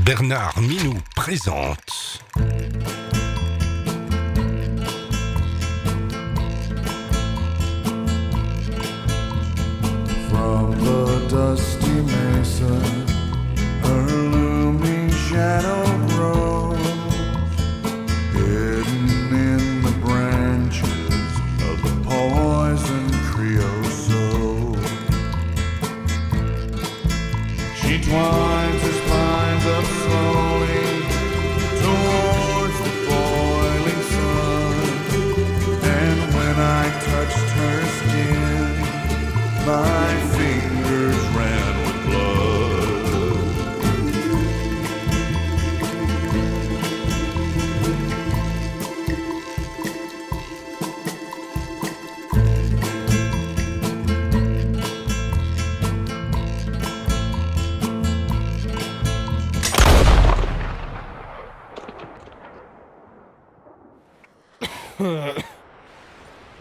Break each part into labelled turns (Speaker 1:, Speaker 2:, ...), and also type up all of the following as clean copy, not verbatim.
Speaker 1: Bernard Minou présente.
Speaker 2: From the dusty mesa, her looming shadow grows, hidden in the branches of the poison creosote. She twines her spines up slowly towards the boiling sun, and when I touched her skin, my fingers ran with blood.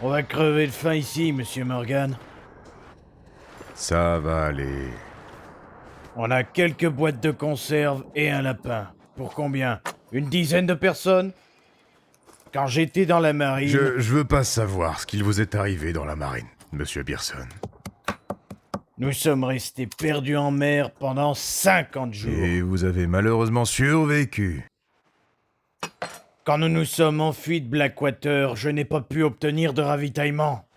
Speaker 3: On va crever de faim ici, monsieur Morgan.
Speaker 4: Ça va aller.
Speaker 3: On a quelques boîtes de conserve et un lapin. Pour combien? Une dizaine de personnes? Quand j'étais dans la marine...
Speaker 4: Je veux pas savoir ce qu'il vous est arrivé dans la marine, monsieur Pearson.
Speaker 3: Nous sommes restés perdus en mer pendant 50 jours.
Speaker 4: Et vous avez malheureusement survécu.
Speaker 3: Quand nous nous sommes enfuis de Blackwater, je n'ai pas pu obtenir de ravitaillement.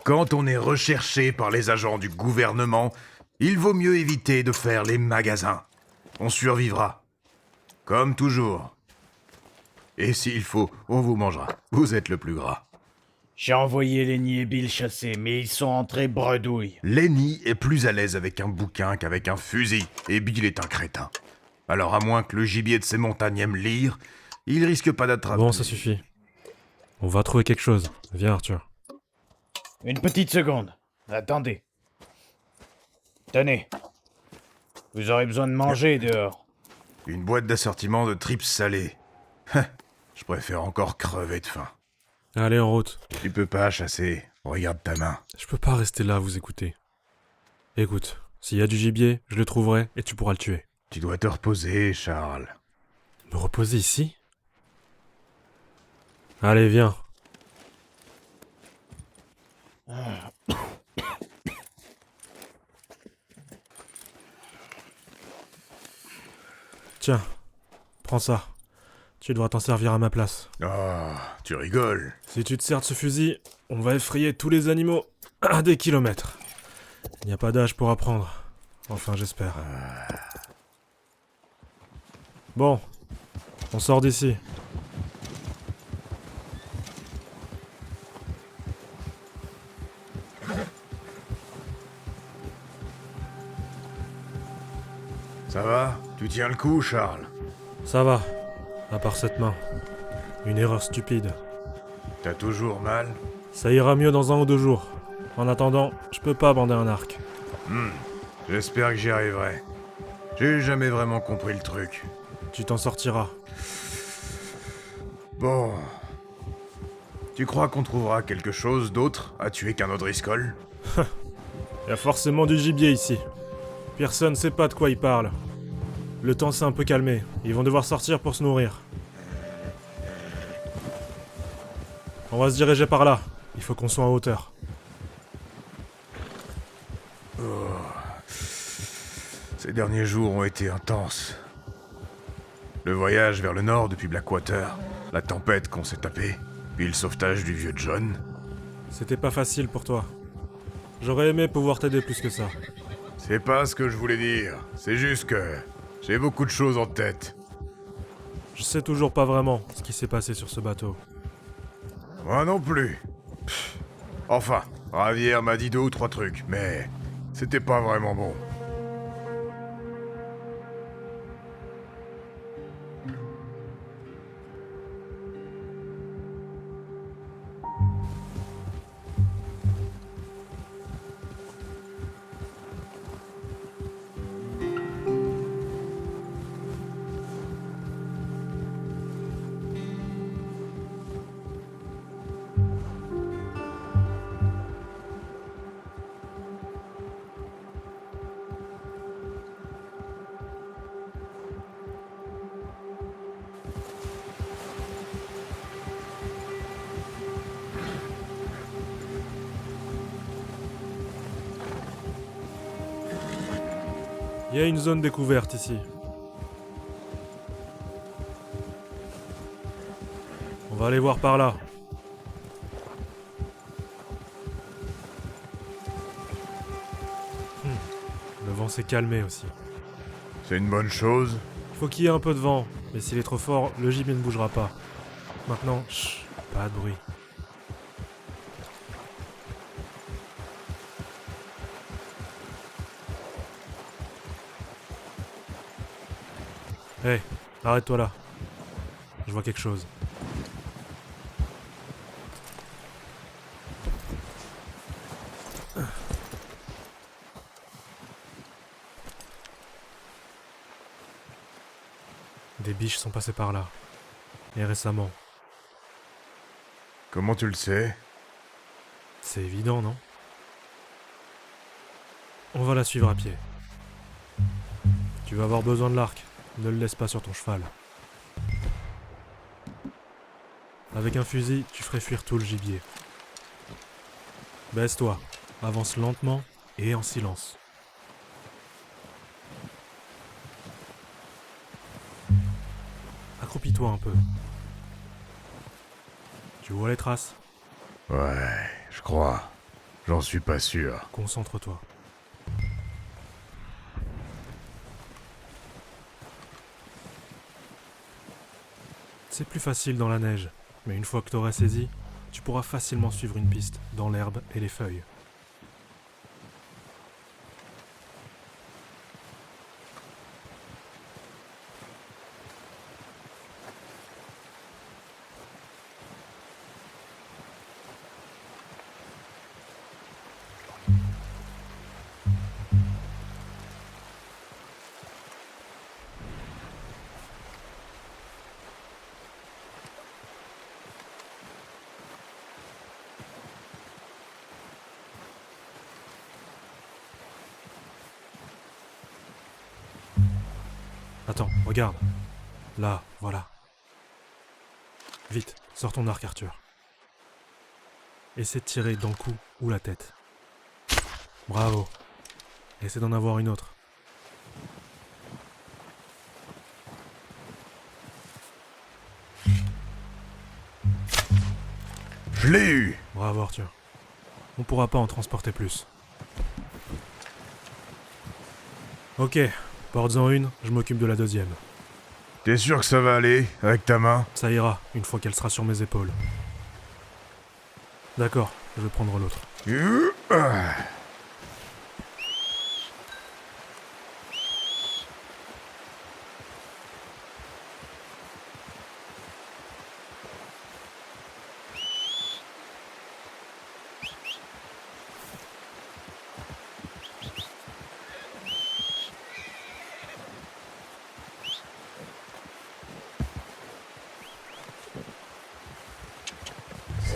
Speaker 4: Quand on est recherché par les agents du gouvernement, il vaut mieux éviter de faire les magasins. On survivra. Comme toujours. Et s'il faut, on vous mangera. Vous êtes le plus gras.
Speaker 3: J'ai envoyé Lenny et Bill chasser, mais ils sont entrés bredouilles.
Speaker 4: Lenny est plus à l'aise avec un bouquin qu'avec un fusil, et Bill est un crétin. Alors à moins que le gibier de ces montagnes aime lire, il risque pas d'attraper...
Speaker 5: Bon, ça suffit. On va trouver quelque chose. Viens, Arthur.
Speaker 3: Une petite seconde. Attendez. Tenez. Vous aurez besoin de manger dehors.
Speaker 4: Une boîte d'assortiment de trips salées. Je préfère encore crever de faim.
Speaker 5: Allez, en route.
Speaker 4: Tu peux pas chasser. Regarde ta main.
Speaker 5: Je peux pas rester là à vous écouter. Écoute, s'il y a du gibier, je le trouverai et tu pourras le tuer.
Speaker 4: Tu dois te reposer, Charles.
Speaker 5: Me reposer ici? Allez, viens. Tiens, prends ça. Tu devras t'en servir à ma place.
Speaker 4: Ah, tu rigoles.
Speaker 5: Si tu te sers de ce fusil, on va effrayer tous les animaux à des kilomètres. Il n'y a pas d'âge pour apprendre. Enfin, j'espère. Bon, on sort d'ici.
Speaker 4: Ça va? Tu tiens le coup, Charles?
Speaker 5: Ça va, à part cette main. Une erreur stupide.
Speaker 4: T'as toujours mal?
Speaker 5: Ça ira mieux dans 1 ou 2 jours. En attendant, je peux pas bander un arc.
Speaker 4: J'espère que j'y arriverai. J'ai jamais vraiment compris le truc.
Speaker 5: Tu t'en sortiras.
Speaker 4: Bon... Tu crois qu'on trouvera quelque chose d'autre à tuer qu'un O'Driscoll?
Speaker 5: Y a forcément du gibier ici. Personne sait pas de quoi il parle. Le temps s'est un peu calmé. Ils vont devoir sortir pour se nourrir. On va se diriger par là. Il faut qu'on soit en hauteur.
Speaker 4: Ces derniers jours ont été intenses. Le voyage vers le nord depuis Blackwater, la tempête qu'on s'est tapée, puis le sauvetage du vieux John.
Speaker 5: C'était pas facile pour toi. J'aurais aimé pouvoir t'aider plus que ça.
Speaker 4: C'est pas ce que je voulais dire. C'est juste que j'ai beaucoup de choses en tête.
Speaker 5: Je sais toujours pas vraiment ce qui s'est passé sur ce bateau.
Speaker 4: Moi non plus. Enfin, Ravière m'a dit 2 ou 3 trucs, mais c'était pas vraiment bon.
Speaker 5: Il y a une zone découverte ici. On va aller voir par là. Le vent s'est calmé aussi.
Speaker 4: C'est une bonne chose.
Speaker 5: Il faut qu'il y ait un peu de vent, mais s'il est trop fort, le gibier ne bougera pas. Maintenant, chut, pas de bruit. Hé, arrête-toi là. Je vois quelque chose. Des biches sont passées par là. Et récemment.
Speaker 4: Comment tu le sais?
Speaker 5: C'est évident, non? On va la suivre à pied. Tu vas avoir besoin de l'arc. Ne le laisse pas sur ton cheval. Avec un fusil, tu ferais fuir tout le gibier. Baisse-toi. Avance lentement et en silence. Accroupis-toi un peu. Tu vois les traces?
Speaker 4: Ouais, je crois. J'en suis pas sûr.
Speaker 5: Concentre-toi. C'est plus facile dans la neige, mais une fois que t'auras saisi, tu pourras facilement suivre une piste dans l'herbe et les feuilles. Attends, regarde. Là, voilà. Vite, sors ton arc, Arthur. Essaie de tirer dans le cou ou la tête. Bravo. Essaie d'en avoir une autre.
Speaker 4: Je l'ai eu!
Speaker 5: Bravo, Arthur. On pourra pas en transporter plus. Ok, portes-en une, je m'occupe de la deuxième.
Speaker 4: T'es sûr que ça va aller, avec ta main?
Speaker 5: Ça ira, une fois qu'elle sera sur mes épaules. D'accord, je vais prendre l'autre.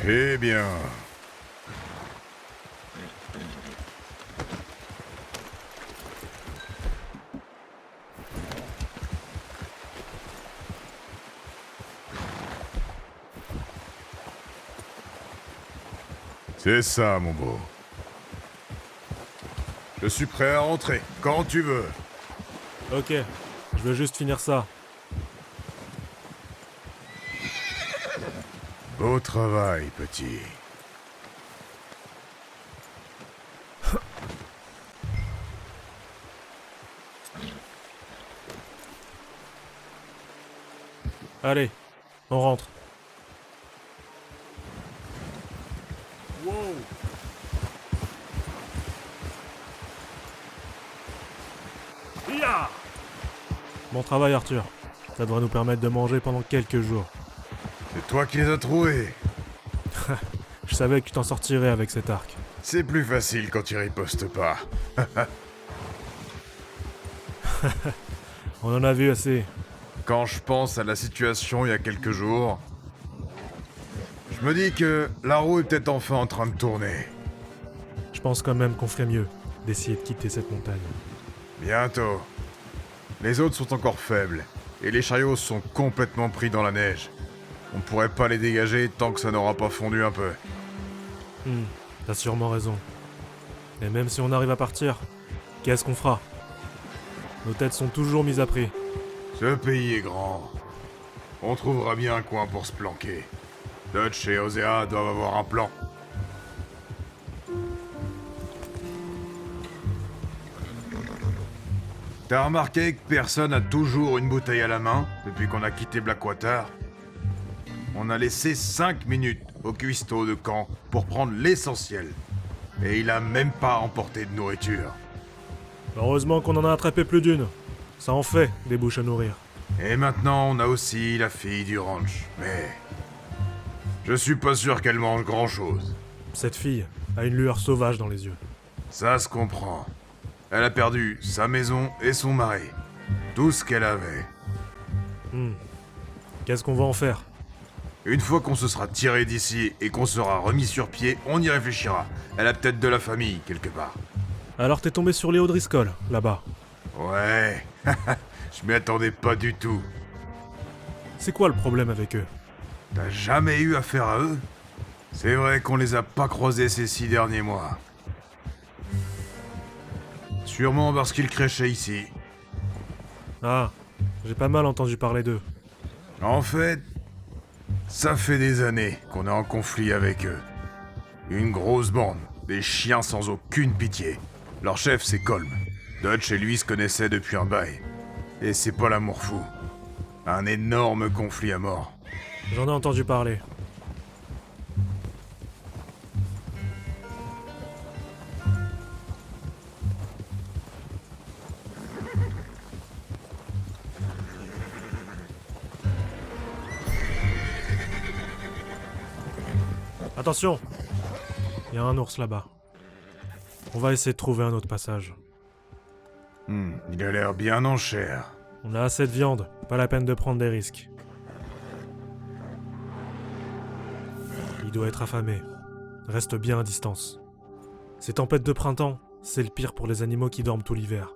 Speaker 4: C'est bien. C'est ça, mon beau. Je suis prêt à rentrer, quand tu veux.
Speaker 5: Ok, je veux juste finir ça.
Speaker 4: Beau travail, petit.
Speaker 5: Allez, on rentre. Bon travail, Arthur. Ça devrait nous permettre de manger pendant quelques jours.
Speaker 4: C'est toi qui les as trouvés.
Speaker 5: Je savais que tu t'en sortirais avec cet arc.
Speaker 4: C'est plus facile quand tu ripostes pas.
Speaker 5: On en a vu assez.
Speaker 4: Quand je pense à la situation il y a quelques jours, je me dis que la roue est peut-être enfin en train de tourner.
Speaker 5: Je pense quand même qu'on ferait mieux d'essayer de quitter cette montagne.
Speaker 4: Bientôt. Les autres sont encore faibles, et les chariots sont complètement pris dans la neige. On pourrait pas les dégager tant que ça n'aura pas fondu un peu.
Speaker 5: T'as sûrement raison. Et même si on arrive à partir, qu'est-ce qu'on fera? Nos têtes sont toujours mises à prix.
Speaker 4: Ce pays est grand. On trouvera bien un coin pour se planquer. Dutch et Osea doivent avoir un plan. T'as remarqué que personne n'a toujours une bouteille à la main depuis qu'on a quitté Blackwater? On a laissé 5 minutes au cuistot de camp pour prendre l'essentiel. Et il a même pas emporté de nourriture.
Speaker 5: Heureusement qu'on en a attrapé plus d'une. Ça en fait des bouches à nourrir.
Speaker 4: Et maintenant, on a aussi la fille du ranch. Mais... je suis pas sûr qu'elle mange grand-chose.
Speaker 5: Cette fille a une lueur sauvage dans les yeux.
Speaker 4: Ça se comprend. Elle a perdu sa maison et son mari. Tout ce qu'elle avait.
Speaker 5: Qu'est-ce qu'on va en faire?
Speaker 4: Une fois qu'on se sera tiré d'ici et qu'on sera remis sur pied, on y réfléchira. Elle a peut-être de la famille, quelque part.
Speaker 5: Alors t'es tombé sur les O'Driscoll, là-bas.
Speaker 4: Ouais, je m'y attendais pas du tout.
Speaker 5: C'est quoi le problème avec eux?
Speaker 4: T'as jamais eu affaire à eux? C'est vrai qu'on les a pas croisés ces 6 derniers mois. Sûrement parce qu'ils crèchaient ici.
Speaker 5: Ah, j'ai pas mal entendu parler d'eux.
Speaker 4: En fait, ça fait des années qu'on est en conflit avec eux. Une grosse bande, des chiens sans aucune pitié. Leur chef, c'est Colm. Dutch et lui se connaissaient depuis un bail. Et c'est pas l'amour fou. Un énorme conflit à mort.
Speaker 5: J'en ai entendu parler. Attention! Il y a un ours là-bas. On va essayer de trouver un autre passage.
Speaker 4: Il a l'air bien en chair.
Speaker 5: On a assez de viande, pas la peine de prendre des risques. Il doit être affamé. Reste bien à distance. Ces tempêtes de printemps, c'est le pire pour les animaux qui dorment tout l'hiver.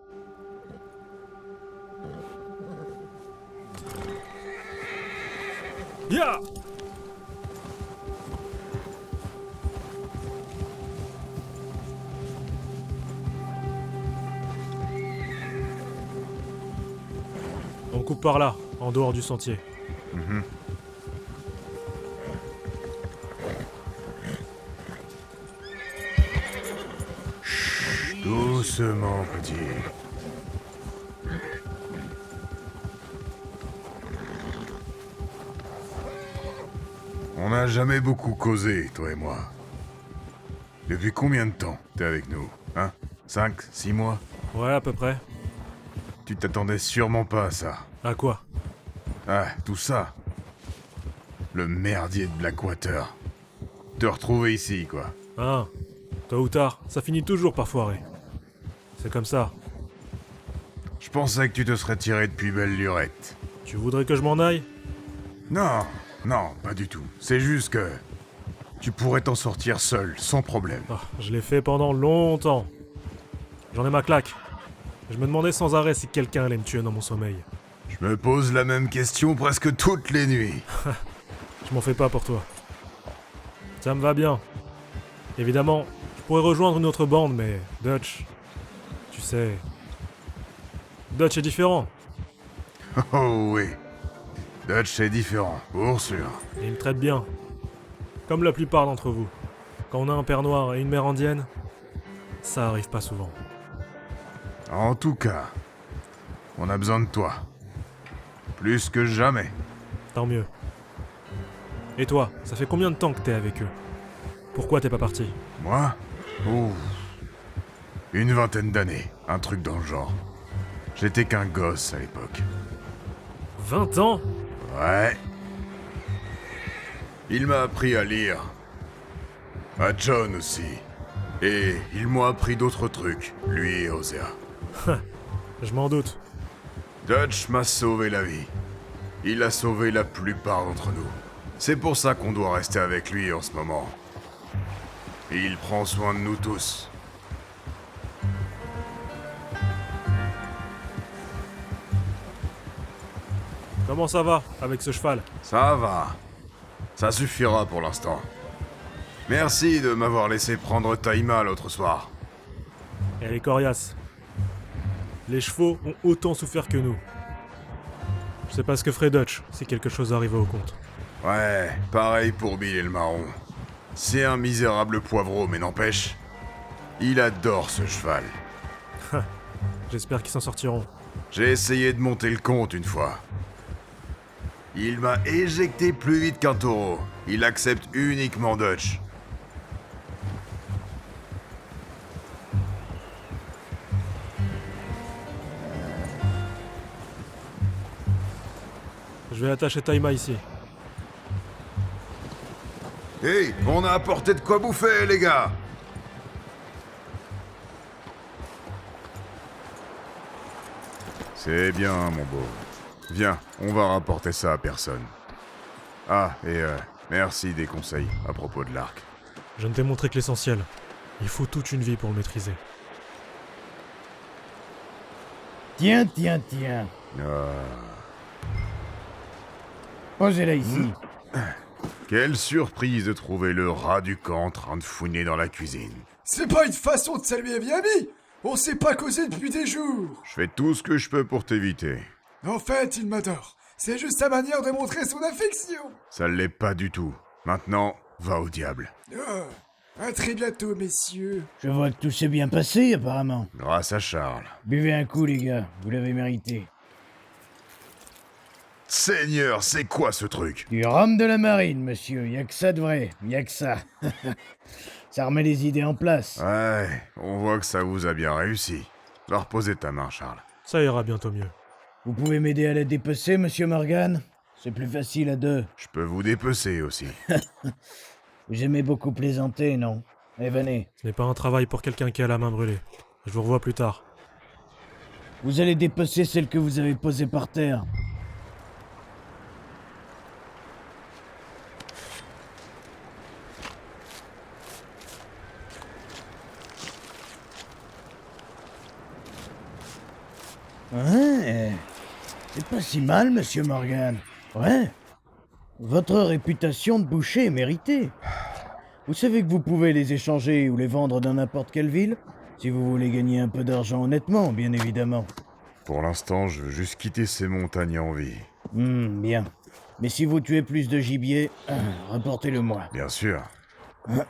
Speaker 5: Ya! On coupe par là, en dehors du sentier.
Speaker 4: Doucement, petit. On n'a jamais beaucoup causé, toi et moi. Depuis combien de temps t'es avec nous, hein? 5, 6 mois?
Speaker 5: Ouais, à peu près.
Speaker 4: Tu t'attendais sûrement pas à ça.
Speaker 5: À quoi?
Speaker 4: Ah, tout ça. Le merdier de Blackwater. Te retrouver ici, quoi.
Speaker 5: Hein? Tôt ou tard, ça finit toujours par foirer. C'est comme ça.
Speaker 4: Je pensais que tu te serais tiré depuis belle lurette.
Speaker 5: Tu voudrais que je m'en aille?
Speaker 4: Non, non, pas du tout. C'est juste que... tu pourrais t'en sortir seul, sans problème.
Speaker 5: Ah, je l'ai fait pendant longtemps. J'en ai ma claque. Je me demandais sans arrêt si quelqu'un allait me tuer dans mon sommeil.
Speaker 4: Je me pose la même question presque toutes les nuits.
Speaker 5: Je m'en fais pas pour toi. Ça me va bien. Évidemment, je pourrais rejoindre une autre bande, mais Dutch... tu sais... Dutch est différent.
Speaker 4: Oh oui. Dutch est différent, pour sûr.
Speaker 5: Et il me traite bien. Comme la plupart d'entre vous. Quand on a un père noir et une mère indienne, ça arrive pas souvent.
Speaker 4: En tout cas, on a besoin de toi. Plus que jamais.
Speaker 5: Tant mieux. Et toi, ça fait combien de temps que t'es avec eux? Pourquoi t'es pas parti?
Speaker 4: Moi? Ouh. Une vingtaine d'années, un truc dans le genre. J'étais qu'un gosse à l'époque.
Speaker 5: 20 ans?
Speaker 4: Ouais. Il m'a appris à lire. À John aussi. Et il m'a appris d'autres trucs, lui et Osea.
Speaker 5: Je m'en doute.
Speaker 4: Dutch m'a sauvé la vie. Il a sauvé la plupart d'entre nous. C'est pour ça qu'on doit rester avec lui en ce moment. Il prend soin de nous tous.
Speaker 5: Comment ça va avec ce cheval?
Speaker 4: Ça va. Ça suffira pour l'instant. Merci de m'avoir laissé prendre Taïma l'autre soir.
Speaker 5: Elle est coriace. Les chevaux ont autant souffert que nous. Je sais pas ce que ferait Dutch si quelque chose arrivait au compte.
Speaker 4: Ouais, pareil pour Bill et le marron. C'est un misérable poivreau, mais n'empêche, il adore ce cheval.
Speaker 5: J'espère qu'ils s'en sortiront.
Speaker 4: J'ai essayé de monter le compte une fois. Il m'a éjecté plus vite qu'un taureau. Il accepte uniquement Dutch.
Speaker 5: Je vais attacher Taima ici.
Speaker 4: Hé, on a apporté de quoi bouffer, les gars! C'est bien, mon beau. Viens, on va rapporter ça à personne. Ah, et merci des conseils à propos de l'arc.
Speaker 5: Je ne t'ai montré que l'essentiel. Il faut toute une vie pour le maîtriser.
Speaker 3: Tiens. Posez-la ici.
Speaker 4: Quelle surprise de trouver le rat du camp en train de fouiner dans la cuisine.
Speaker 6: C'est pas une façon de saluer un vieil ami. On s'est pas causé depuis des jours.
Speaker 4: Je fais tout ce que je peux pour t'éviter.
Speaker 6: En fait, il m'adore. C'est juste sa manière de montrer son affection.
Speaker 4: Ça l'est pas du tout. Maintenant, va au diable.
Speaker 6: À très bientôt, messieurs.
Speaker 3: Je vois que tout s'est bien passé, apparemment.
Speaker 4: Grâce à Charles.
Speaker 3: Buvez un coup, les gars. Vous l'avez mérité.
Speaker 4: Seigneur, c'est quoi ce truc?
Speaker 3: Du rhum de la marine, monsieur. Y a que ça de vrai. Y a que ça. Ça remet les idées en place.
Speaker 4: Ouais, on voit que ça vous a bien réussi. Va reposer ta main, Charles.
Speaker 5: Ça ira bientôt mieux.
Speaker 3: Vous pouvez m'aider à la dépecer, monsieur Morgan? C'est plus facile à deux.
Speaker 4: Je peux vous dépecer aussi.
Speaker 3: Vous aimez beaucoup plaisanter, non? Eh, venez.
Speaker 5: Ce n'est pas un travail pour quelqu'un qui a la main brûlée. Je vous revois plus tard.
Speaker 3: Vous allez dépecer celle que vous avez posée par terre. Ouais, c'est pas si mal, monsieur Morgan. Ouais. Votre réputation de boucher est méritée. Vous savez que vous pouvez les échanger ou les vendre dans n'importe quelle ville, si vous voulez gagner un peu d'argent honnêtement, bien évidemment.
Speaker 4: Pour l'instant, je veux juste quitter ces montagnes en vie.
Speaker 3: Bien. Mais si vous tuez plus de gibier, rapportez-le-moi.
Speaker 4: Bien sûr.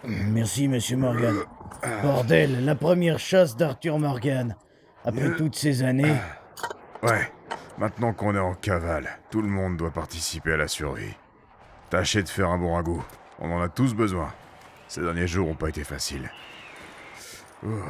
Speaker 3: Merci, monsieur Morgan. Bordel, la première chasse d'Arthur Morgan. Après toutes ces années...
Speaker 4: Ouais, maintenant qu'on est en cavale, tout le monde doit participer à la survie. Tâchez de faire un bon ragoût. On en a tous besoin. Ces derniers jours ont pas été faciles. Ouh.